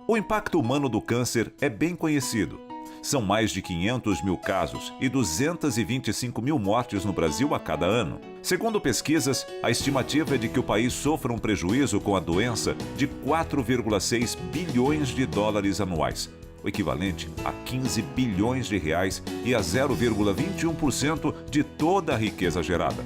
O impacto humano do câncer é bem conhecido. São mais de 500 mil casos e 225 mil mortes no Brasil a cada ano. Segundo pesquisas, a estimativa é de que o país sofra um prejuízo com a doença de 4,6 bilhões de dólares anuais, o equivalente a 15 bilhões de reais e a 0,21% de toda a riqueza gerada.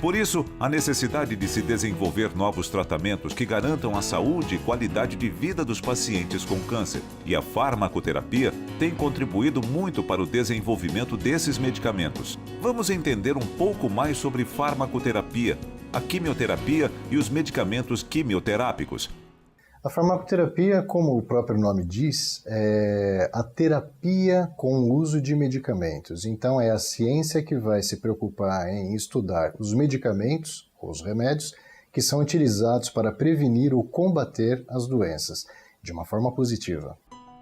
Por isso, a necessidade de se desenvolver novos tratamentos que garantam a saúde e qualidade de vida dos pacientes com câncer. E a farmacoterapia tem contribuído muito para o desenvolvimento desses medicamentos. Vamos entender um pouco mais sobre farmacoterapia, a quimioterapia e os medicamentos quimioterápicos. A farmacoterapia, como o próprio nome diz, é a terapia com o uso de medicamentos. Então, é a ciência que vai se preocupar em estudar os medicamentos, ou os remédios, que são utilizados para prevenir ou combater as doenças, de uma forma positiva.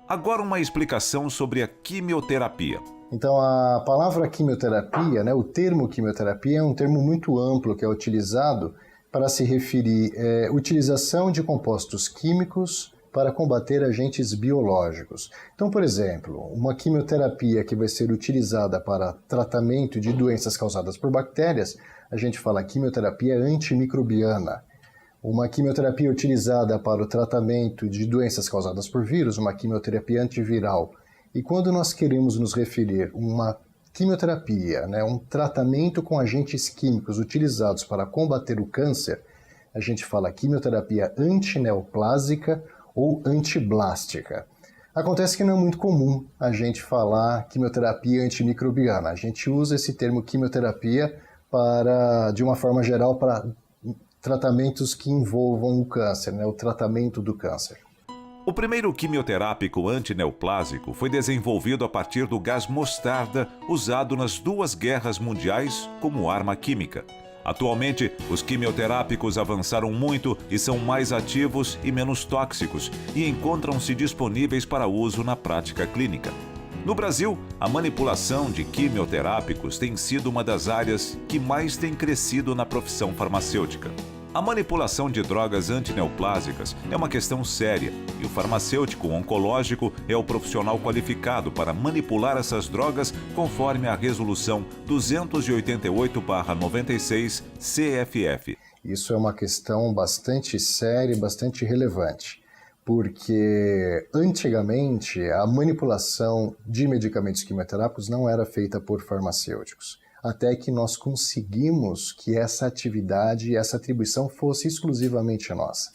Agora uma explicação sobre a quimioterapia. Então, a palavra quimioterapia, o termo quimioterapia é um termo muito amplo que é utilizado para se referir à utilização de compostos químicos para combater agentes biológicos. Então, por exemplo, uma quimioterapia que vai ser utilizada para tratamento de doenças causadas por bactérias, a gente fala quimioterapia antimicrobiana. Uma quimioterapia utilizada para o tratamento de doenças causadas por vírus, uma quimioterapia antiviral. E quando nós queremos nos referir a uma quimioterapia, um tratamento com agentes químicos utilizados para combater o câncer, a gente fala quimioterapia antineoplásica ou antiblástica. Acontece que não é muito comum a gente falar quimioterapia antimicrobiana. A gente usa esse termo quimioterapia de uma forma geral, para tratamentos que envolvam o câncer, o tratamento do câncer. O primeiro quimioterápico antineoplásico foi desenvolvido a partir do gás mostarda usado nas duas guerras mundiais como arma química. Atualmente, os quimioterápicos avançaram muito e são mais ativos e menos tóxicos e encontram-se disponíveis para uso na prática clínica. No Brasil, a manipulação de quimioterápicos tem sido uma das áreas que mais tem crescido na profissão farmacêutica. A manipulação de drogas antineoplásicas é uma questão séria e o farmacêutico oncológico é o profissional qualificado para manipular essas drogas conforme a Resolução 288/96 CFF. Isso é uma questão bastante séria e bastante relevante, porque antigamente a manipulação de medicamentos quimioterápicos não era feita por farmacêuticos. Até que nós conseguimos que essa atividade e essa atribuição fosse exclusivamente nossa.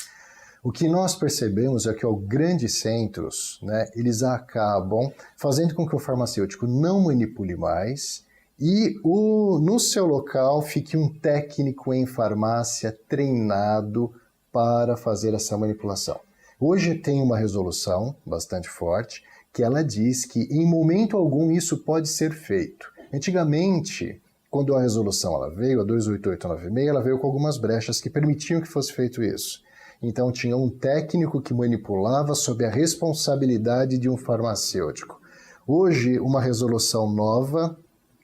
O que nós percebemos é que os grandes centros, eles acabam fazendo com que o farmacêutico não manipule mais e no seu local fique um técnico em farmácia treinado para fazer essa manipulação. Hoje tem uma resolução bastante forte que ela diz que em momento algum isso pode ser feito. Antigamente, quando a resolução veio, a 28896, ela veio com algumas brechas que permitiam que fosse feito isso. Então tinha um técnico que manipulava sob a responsabilidade de um farmacêutico. Hoje, uma resolução nova,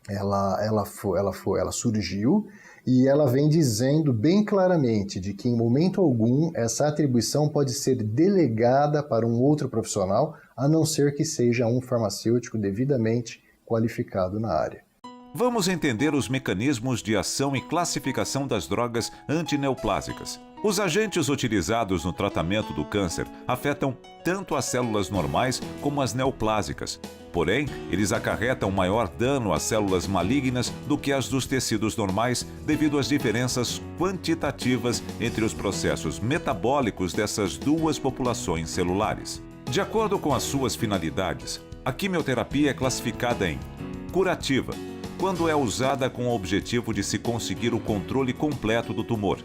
ela surgiu e ela vem dizendo bem claramente de que em momento algum essa atribuição pode ser delegada para um outro profissional, a não ser que seja um farmacêutico devidamente qualificado na área. Vamos entender os mecanismos de ação e classificação das drogas antineoplásicas. Os agentes utilizados no tratamento do câncer afetam tanto as células normais como as neoplásicas. Porém, eles acarretam maior dano às células malignas do que as dos tecidos normais devido às diferenças quantitativas entre os processos metabólicos dessas duas populações celulares. De acordo com as suas finalidades, a quimioterapia é classificada em curativa, quando é usada com o objetivo de se conseguir o controle completo do tumor.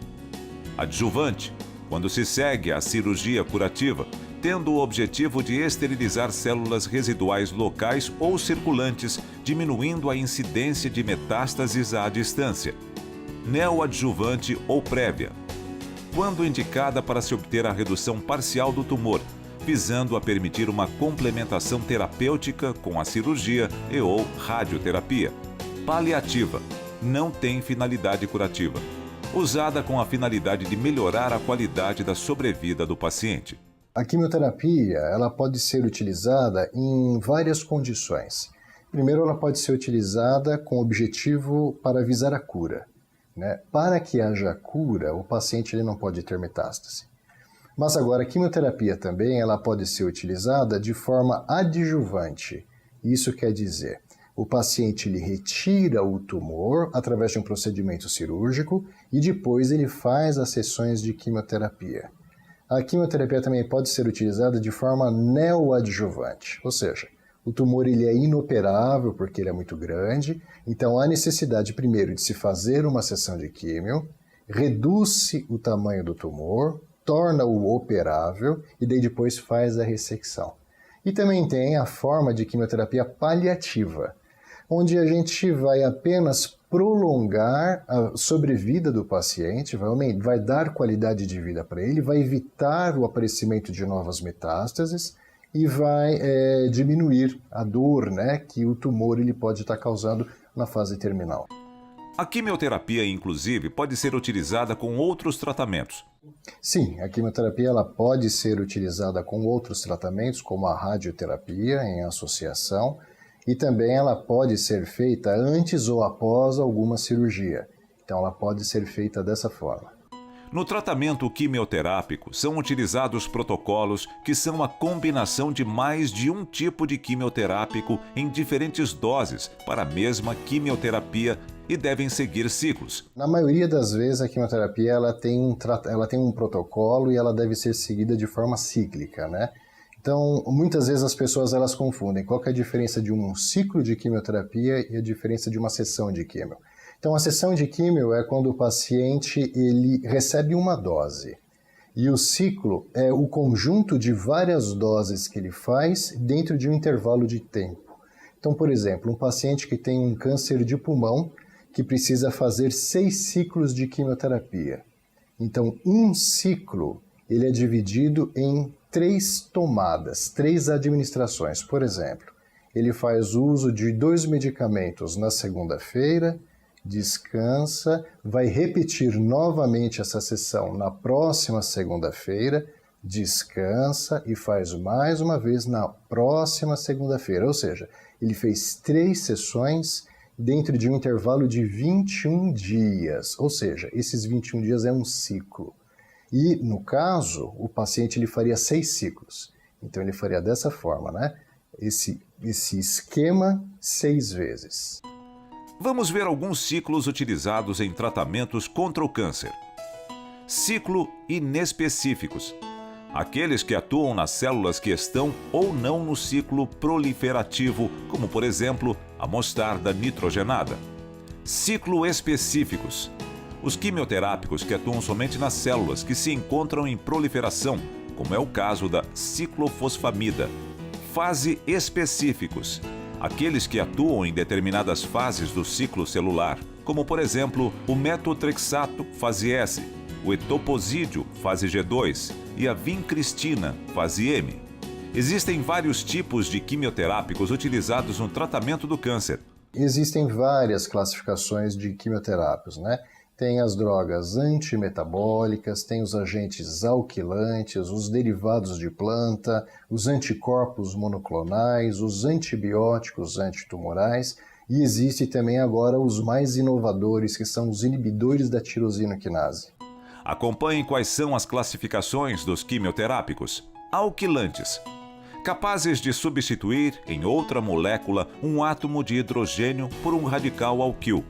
Adjuvante, quando se segue a cirurgia curativa, tendo o objetivo de esterilizar células residuais locais ou circulantes, diminuindo a incidência de metástases à distância. Neoadjuvante ou prévia, quando indicada para se obter a redução parcial do tumor, visando a permitir uma complementação terapêutica com a cirurgia e/ou radioterapia. Paliativa, não tem finalidade curativa, usada com a finalidade de melhorar a qualidade da sobrevida do paciente. A quimioterapia ela pode ser utilizada em várias condições. Primeiro, ela pode ser utilizada com objetivo para visar a cura, né? Para que haja cura, o paciente ele não pode ter metástase. Mas agora, a quimioterapia também ela pode ser utilizada de forma adjuvante. Isso quer dizer, o paciente ele retira o tumor através de um procedimento cirúrgico e depois ele faz as sessões de quimioterapia. A quimioterapia também pode ser utilizada de forma neoadjuvante, ou seja, o tumor ele é inoperável porque ele é muito grande, então há necessidade primeiro de se fazer uma sessão de químio, reduz-se o tamanho do tumor, torna-o operável e daí depois faz a ressecção. E também tem a forma de quimioterapia paliativa, onde a gente vai apenas prolongar a sobrevida do paciente, vai dar qualidade de vida para ele, vai evitar o aparecimento de novas metástases e vai diminuir a dor, né, que o tumor ele pode estar causando na fase terminal. A quimioterapia, inclusive, pode ser utilizada com outros tratamentos. Sim, a quimioterapia ela pode ser utilizada com outros tratamentos, como a radioterapia em associação, e também ela pode ser feita antes ou após alguma cirurgia. Então ela pode ser feita dessa forma. No tratamento quimioterápico, são utilizados protocolos que são a combinação de mais de um tipo de quimioterápico em diferentes doses para a mesma quimioterapia e devem seguir ciclos. Na maioria das vezes, a quimioterapia ela tem um protocolo e ela deve ser seguida de forma cíclica, né? Então, muitas vezes as pessoas elas confundem qual que é a diferença de um ciclo de quimioterapia e a diferença de uma sessão de quimio. Então, a sessão de químio é quando o paciente ele recebe uma dose. E o ciclo é o conjunto de várias doses que ele faz dentro de um intervalo de tempo. Então, por exemplo, um paciente que tem um câncer de pulmão que precisa fazer 6 ciclos de quimioterapia. Então, um ciclo ele é dividido em 3 tomadas, 3 administrações. Por exemplo, ele faz uso de 2 medicamentos na segunda-feira, descansa, vai repetir novamente essa sessão na próxima segunda-feira, descansa e faz mais uma vez na próxima segunda-feira. Ou seja, ele fez 3 sessões dentro de um intervalo de 21 dias. Ou seja, esses 21 dias é um ciclo. E, no caso, o paciente ele faria 6 ciclos. Então, ele faria dessa forma, né? Esse esquema 6 vezes. Vamos ver alguns ciclos utilizados em tratamentos contra o câncer. Ciclo inespecíficos. Aqueles que atuam nas células que estão ou não no ciclo proliferativo, como por exemplo, a mostarda nitrogenada. Ciclo específicos. Os quimioterápicos que atuam somente nas células que se encontram em proliferação, como é o caso da ciclofosfamida. Fase específicos. Aqueles que atuam em determinadas fases do ciclo celular, como por exemplo o metotrexato, fase S, o etoposídeo, fase G2 e a vincristina, fase M. Existem vários tipos de quimioterápicos utilizados no tratamento do câncer. Existem várias classificações de quimioterápicos, né? Tem as drogas antimetabólicas, tem os agentes alquilantes, os derivados de planta, os anticorpos monoclonais, os antibióticos antitumorais e existe também agora os mais inovadores, que são os inibidores da tirosina quinase. Acompanhe quais são as classificações dos quimioterápicos. Alquilantes. Capazes de substituir em outra molécula um átomo de hidrogênio por um radical alquil.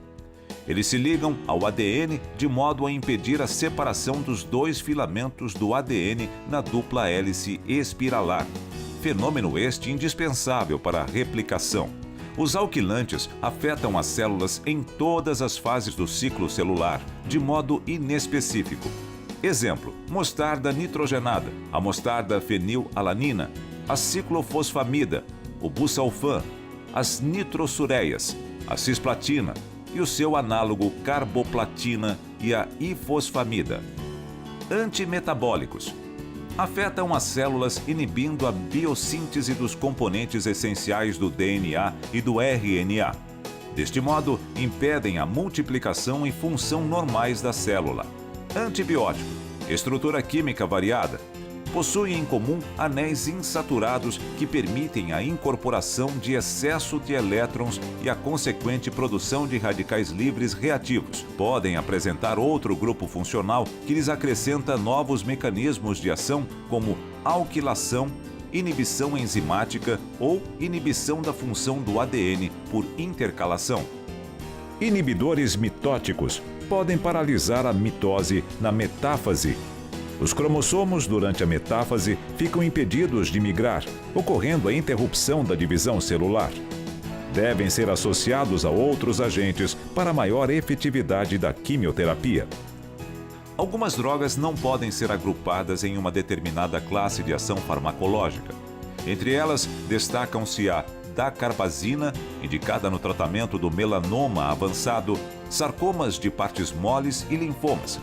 Eles se ligam ao ADN de modo a impedir a separação dos 2 filamentos do ADN na dupla hélice espiralar. Fenômeno este indispensável para a replicação. Os alquilantes afetam as células em todas as fases do ciclo celular, de modo inespecífico. Exemplo, mostarda nitrogenada, a mostarda fenilalanina, a ciclofosfamida, o busulfan, as nitrossureias, a cisplatina, e o seu análogo carboplatina e a ifosfamida. Antimetabólicos. Afetam as células inibindo a biossíntese dos componentes essenciais do DNA e do RNA. Deste modo, impedem a multiplicação e função normais da célula. Antibiótico. Estrutura química variada. possuem em comum anéis insaturados que permitem a incorporação de excesso de elétrons e a consequente produção de radicais livres reativos. Podem apresentar outro grupo funcional que lhes acrescenta novos mecanismos de ação, como alquilação, inibição enzimática ou inibição da função do ADN por intercalação. Inibidores mitóticos podem paralisar a mitose na metáfase. Os cromossomos, durante a metáfase, ficam impedidos de migrar, ocorrendo a interrupção da divisão celular. Devem ser associados a outros agentes para maior efetividade da quimioterapia. Algumas drogas não podem ser agrupadas em uma determinada classe de ação farmacológica. Entre elas, destacam-se a dacarbazina, indicada no tratamento do melanoma avançado, sarcomas de partes moles e linfomas.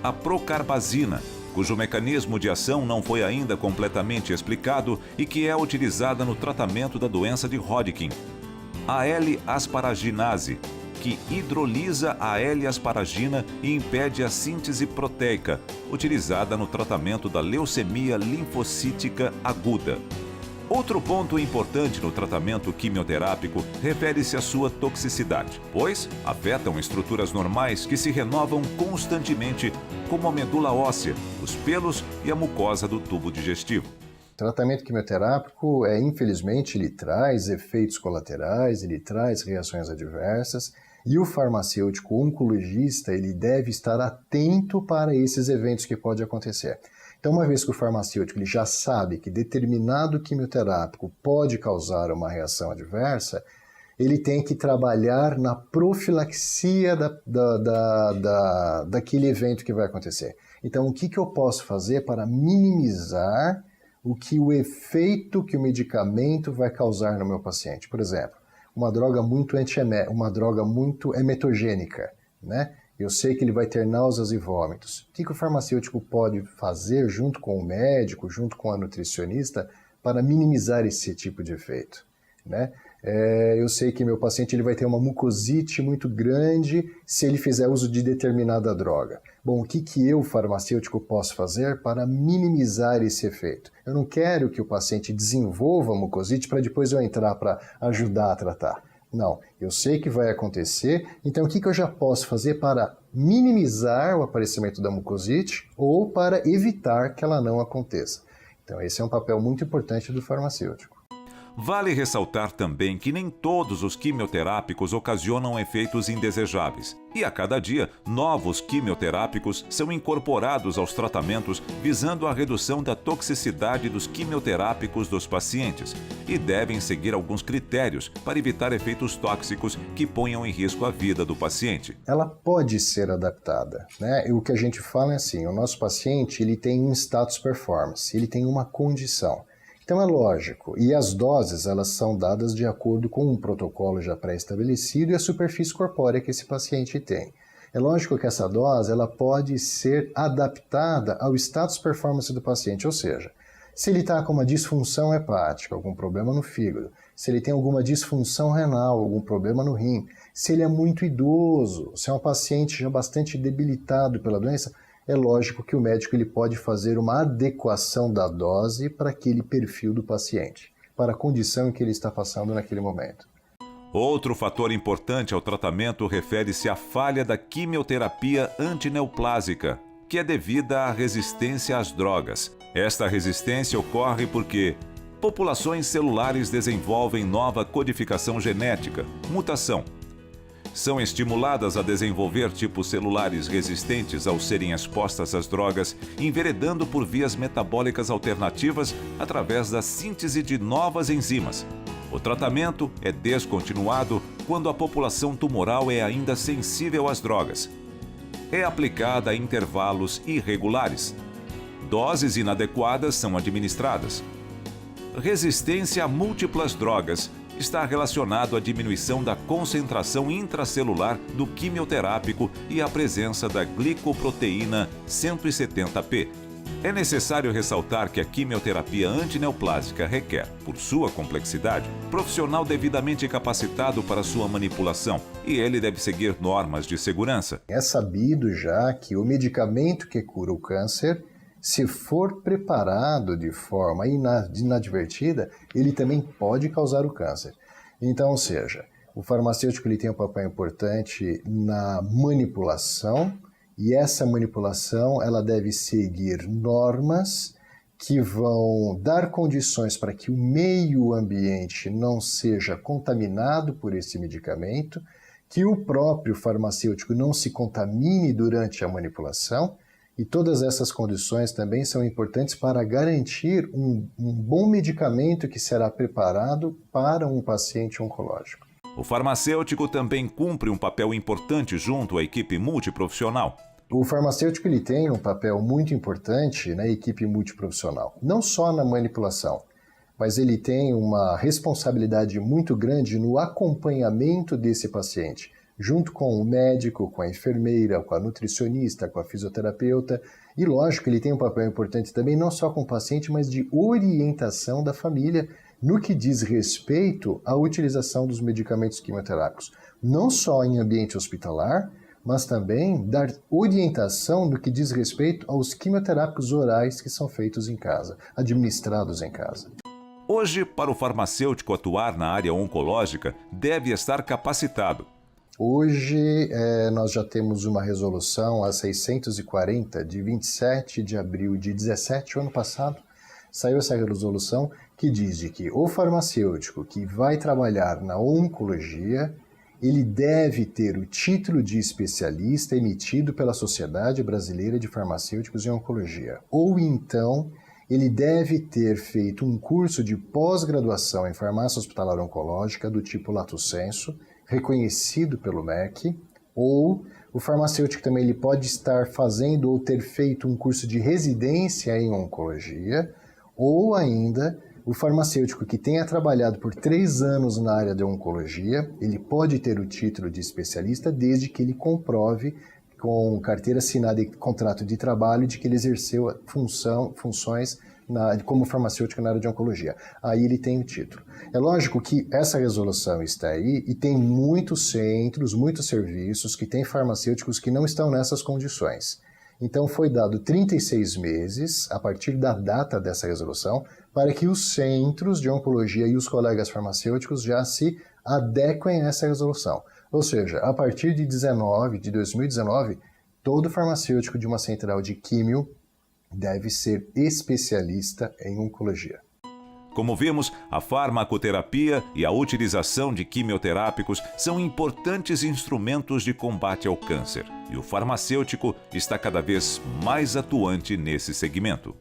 A procarbazina, cujo mecanismo de ação não foi ainda completamente explicado e que é utilizada no tratamento da doença de Hodgkin. A L-asparaginase, que hidrolisa a L-asparagina e impede a síntese proteica, utilizada no tratamento da leucemia linfocítica aguda. Outro ponto importante no tratamento quimioterápico refere-se à sua toxicidade, pois afetam estruturas normais que se renovam constantemente, como a medula óssea, os pelos e a mucosa do tubo digestivo. O tratamento quimioterápico, infelizmente, ele traz efeitos colaterais, ele traz reações adversas, e o farmacêutico oncologista ele deve estar atento para esses eventos que podem acontecer. Então, uma vez que o farmacêutico ele já sabe que determinado quimioterápico pode causar uma reação adversa, ele tem que trabalhar na profilaxia daquele evento que vai acontecer. Então, o que eu posso fazer para minimizar o efeito que o medicamento vai causar no meu paciente? Por exemplo, uma droga muito emetogênica, né? Eu sei que ele vai ter náuseas e vômitos. O que o farmacêutico pode fazer junto com o médico, junto com a nutricionista, para minimizar esse tipo de efeito, né? Eu sei que meu paciente ele vai ter uma mucosite muito grande se ele fizer uso de determinada droga. Bom, o que eu, farmacêutico, posso fazer para minimizar esse efeito? Eu não quero que o paciente desenvolva mucosite para depois eu entrar para ajudar a tratar. Não, eu sei que vai acontecer, então o que eu já posso fazer para minimizar o aparecimento da mucosite ou para evitar que ela não aconteça? Então esse é um papel muito importante do farmacêutico. Vale ressaltar também que nem todos os quimioterápicos ocasionam efeitos indesejáveis. E a cada dia, novos quimioterápicos são incorporados aos tratamentos visando a redução da toxicidade dos quimioterápicos dos pacientes e devem seguir alguns critérios para evitar efeitos tóxicos que ponham em risco a vida do paciente. Ela pode ser adaptada, né? E o que a gente fala é assim, o nosso paciente ele tem um status performance, ele tem uma condição. Então é lógico, e as doses elas são dadas de acordo com um protocolo já pré-estabelecido e a superfície corpórea que esse paciente tem. É lógico que essa dose ela pode ser adaptada ao status performance do paciente, ou seja, se ele está com uma disfunção hepática, algum problema no fígado, se ele tem alguma disfunção renal, algum problema no rim, se ele é muito idoso, se é um paciente já bastante debilitado pela doença, é lógico que o médico ele pode fazer uma adequação da dose para aquele perfil do paciente, para a condição em que ele está passando naquele momento. Outro fator importante ao tratamento refere-se à falha da quimioterapia antineoplásica, que é devida à resistência às drogas. Esta resistência ocorre porque populações celulares desenvolvem nova codificação genética, mutação. São estimuladas a desenvolver tipos celulares resistentes ao serem expostas às drogas, enveredando por vias metabólicas alternativas através da síntese de novas enzimas. O tratamento é descontinuado quando a população tumoral é ainda sensível às drogas. É aplicada a intervalos irregulares. Doses inadequadas são administradas. Resistência a múltiplas drogas está relacionado à diminuição da concentração intracelular do quimioterápico e à presença da glicoproteína 170P. É necessário ressaltar que a quimioterapia antineoplásica requer, por sua complexidade, profissional devidamente capacitado para sua manipulação, e ele deve seguir normas de segurança. É sabido já que o medicamento que cura o câncer, se for preparado de forma inadvertida, ele também pode causar o câncer. Então, ou seja, o farmacêutico ele tem um papel importante na manipulação, e essa manipulação ela deve seguir normas que vão dar condições para que o meio ambiente não seja contaminado por esse medicamento, que o próprio farmacêutico não se contamine durante a manipulação, e todas essas condições também são importantes para garantir um bom medicamento que será preparado para um paciente oncológico. O farmacêutico também cumpre um papel importante junto à equipe multiprofissional. O farmacêutico ele tem um papel muito importante na equipe multiprofissional, não só na manipulação, mas ele tem uma responsabilidade muito grande no acompanhamento desse paciente, junto com o médico, com a enfermeira, com a nutricionista, com a fisioterapeuta. E lógico, ele tem um papel importante também não só com o paciente, mas de orientação da família no que diz respeito à utilização dos medicamentos quimioterápicos, não só em ambiente hospitalar, mas também dar orientação no que diz respeito aos quimioterápicos orais que são feitos em casa, administrados em casa. Hoje, para o farmacêutico atuar na área oncológica, deve estar capacitado. Hoje, nós já temos uma resolução, a 640, de 27 de abril de 17, o ano passado, saiu essa resolução que diz de que o farmacêutico que vai trabalhar na oncologia, ele deve ter o título de especialista emitido pela Sociedade Brasileira de Farmacêuticos em Oncologia. Ou então, ele deve ter feito um curso de pós-graduação em farmácia hospitalar oncológica do tipo Lato Sensu, reconhecido pelo MEC, ou o farmacêutico também ele pode estar fazendo ou ter feito um curso de residência em oncologia, ou ainda o farmacêutico que tenha trabalhado por 3 anos na área de oncologia, ele pode ter o título de especialista desde que ele comprove com carteira assinada e contrato de trabalho de que ele exerceu funções como farmacêutico na área de oncologia. Aí ele tem o título. É lógico que essa resolução está aí e tem muitos centros, muitos serviços que têm farmacêuticos que não estão nessas condições. Então foi dado 36 meses, a partir da data dessa resolução, para que os centros de oncologia e os colegas farmacêuticos já se adequem a essa resolução. Ou seja, a partir de 2019, todo farmacêutico de uma central de químio deve ser especialista em oncologia. Como vimos, a farmacoterapia e a utilização de quimioterápicos são importantes instrumentos de combate ao câncer, e o farmacêutico está cada vez mais atuante nesse segmento.